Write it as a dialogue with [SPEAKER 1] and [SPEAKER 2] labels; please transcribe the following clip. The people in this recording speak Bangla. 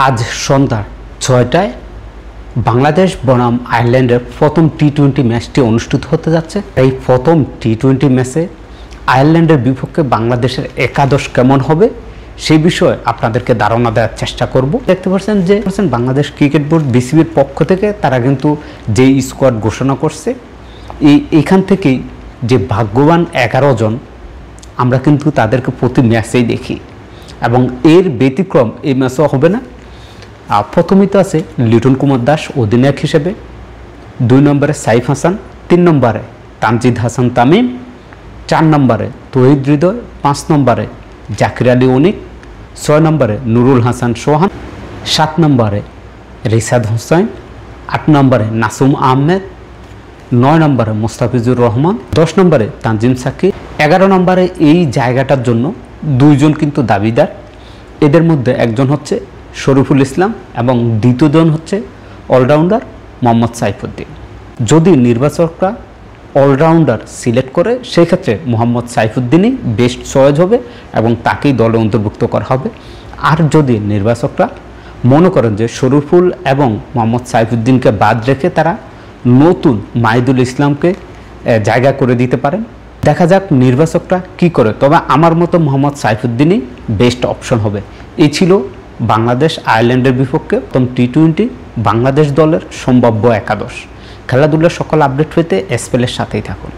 [SPEAKER 1] আজ সন্ধ্যা ৬টায় বাংলাদেশ বনাম আয়ারল্যান্ডের প্রথম টি-20 ম্যাচটি অনুষ্ঠিত হতে যাচ্ছে। এই প্রথম টি-20 ম্যাচে আয়ারল্যান্ডের বিপক্ষে বাংলাদেশের একাদশ কেমন হবে সেই বিষয়ে আপনাদেরকে ধারণা দেওয়ার চেষ্টা করব। দেখতে পাচ্ছেন যে বাংলাদেশ ক্রিকেট বোর্ড বিসিবির পক্ষ থেকে তারা কিন্তু যে স্কোয়াড ঘোষণা করছে, এইখান থেকেই যে ভাগ্যবান 11 জন আমরা কিন্তু তাদেরকে প্রতি ম্যাচেই দেখি এবং এর ব্যতিক্রম এই ম্যাচও হবে না। প্রথমেই তো আছে লিটন কুমার দাস অধিনায়ক হিসেবে, 2 নম্বরে সাইফ হাসান, 3 নম্বরে তানজিদ হাসান তামিম, 4 নম্বরে তৌহিদ হৃদয়, 5 নম্বরে জাকির আলী অনিক, 6 নম্বরে নুরুল হাসান সোহান, 7 নম্বরে রিশাদ হোসেন, 8 নম্বরে নাসুম আহমেদ, 9 নম্বরে মোস্তাফিজুর রহমান, 10 নম্বরে তানজিম সাকিব, 11 নম্বরে এই জায়গাটার জন্য 2 জন কিন্তু দাবিদার। এদের মধ্যে একজন হচ্ছে শরীফুল ইসলাম এবং দ্বিতীয়জন হচ্ছে অলরাউন্ডার মোহাম্মদ সাইফুদ্দিন। যদি নির্বাচকরা অলরাউন্ডার সিলেক্ট করে সেক্ষেত্রে মোহাম্মদ সাইফুদ্দিনই বেস্ট চয়েস হবে এবং তাকেই দলে অন্তর্ভুক্ত করা হবে। আর যদি নির্বাচকরা মনে করেন যে শরীফুল এবং মোহাম্মদ সাইফুদ্দিনকে বাদ রেখে তারা নতুন মাহিদুল ইসলামকে জায়গা করে দিতে পারেন, দেখা যাক নির্বাচকরা কি করে। তবে আমার মতো মোহাম্মদ সাইফুদ্দিনই বেস্ট অপশন হবে। এই ছিল বাংলাদেশ আয়ারল্যান্ডের বিপক্ষে প্রথম টি-20 বাংলাদেশ দলের সম্ভাব্য একাদশ। খেলাধুলার সকল আপডেট পেতে এসপেলের সাথেই থাকুন।